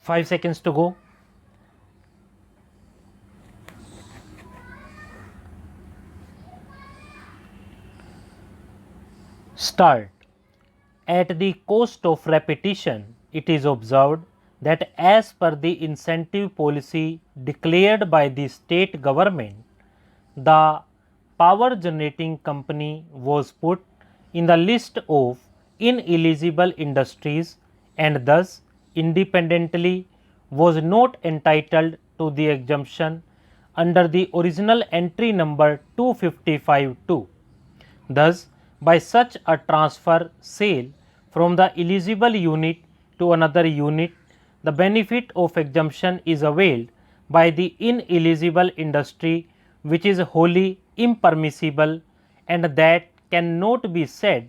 5 seconds to go. Start. At the cost of repetition, it is observed that as per the incentive policy declared by the state government, the power generating company was put in the list of ineligible industries and thus independently was not entitled to the exemption under the original entry number 255-2. Thus, by such a transfer sale from the eligible unit to another unit, the benefit of exemption is availed by the ineligible industry which is wholly impermissible and that cannot be said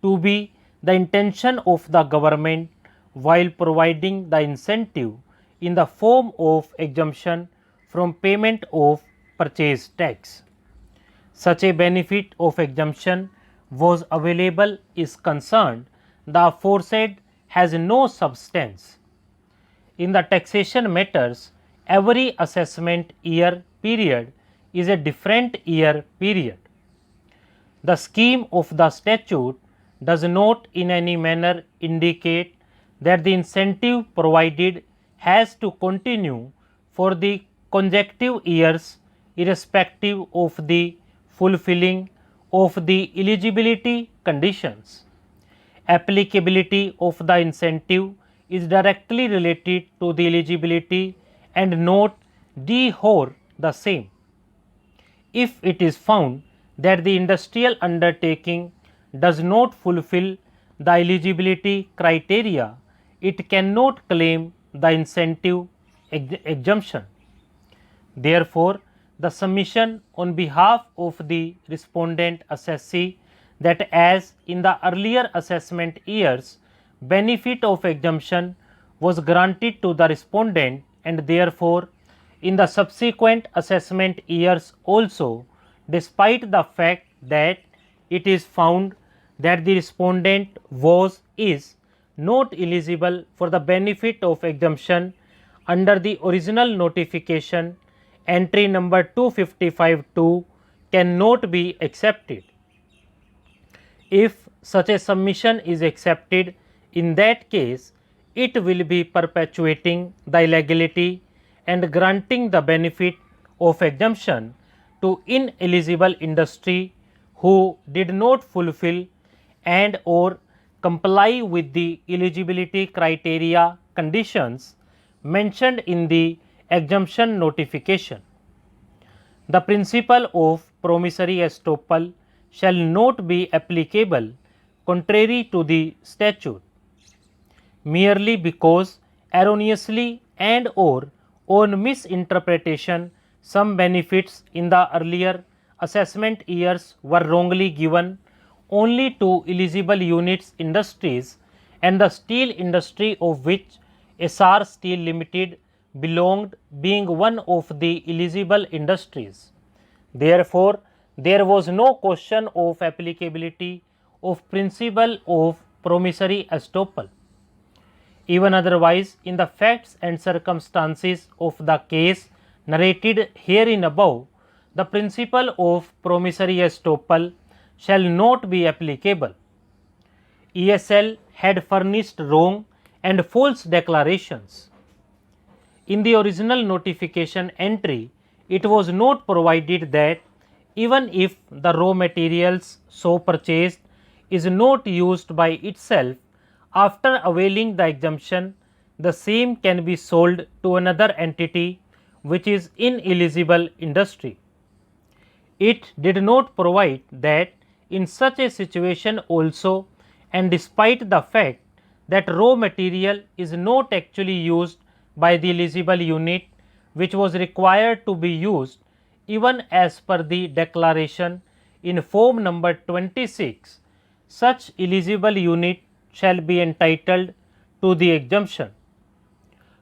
to be the intention of the government while providing the incentive in the form of exemption from payment of purchase tax. Such a benefit of exemption was available is concerned, the aforesaid has no substance. In the taxation matters, every assessment year period is a different year period. The scheme of the statute does not in any manner indicate that the incentive provided has to continue for the consecutive years irrespective of the fulfilling of the eligibility conditions. Applicability of the incentive is directly related to the eligibility and not dehors the same. If it is found that the industrial undertaking does not fulfill the eligibility criteria, it cannot claim the incentive exemption. Therefore, the submission on behalf of the respondent assessee that as in the earlier assessment years, benefit of exemption was granted to the respondent and therefore, in the subsequent assessment years also, despite the fact that it is found that the respondent is not eligible for the benefit of exemption under the original notification, entry number 255-2 cannot be accepted. If such a submission is accepted, in that case it will be perpetuating the illegality and granting the benefit of exemption to ineligible industry who did not fulfill and or comply with the eligibility criteria conditions mentioned in the exemption notification. The principle of promissory estoppel shall not be applicable contrary to the statute merely because erroneously and or on misinterpretation some benefits in the earlier assessment years were wrongly given only to eligible units industries and the steel industry of which SR Steel Limited belonged being one of the eligible industries. Therefore, there was no question of applicability of principle of promissory estoppel. Even otherwise, in the facts and circumstances of the case narrated herein above, the principle of promissory estoppel shall not be applicable. ESL had furnished wrong and false declarations. In the original notification entry, it was not provided that even if the raw materials so purchased is not used by itself, after availing the exemption, the same can be sold to another entity which is ineligible industry. It did not provide that in such a situation also, and despite the fact that raw material is not actually used by the eligible unit which was required to be used even as per the declaration in form number 26, such eligible unit shall be entitled to the exemption.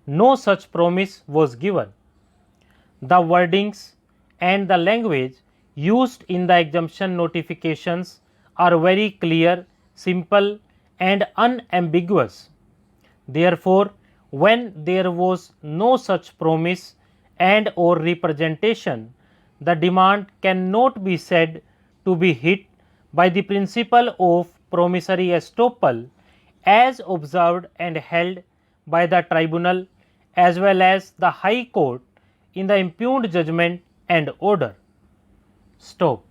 No such promise was given. The wordings and the language used in the exemption notifications are very clear, simple and unambiguous. Therefore, when there was no such promise and or representation, the demand cannot be said to be hit by the principle of promissory estoppel as observed and held by the tribunal as well as the High Court in the impugned judgment and order. Stop.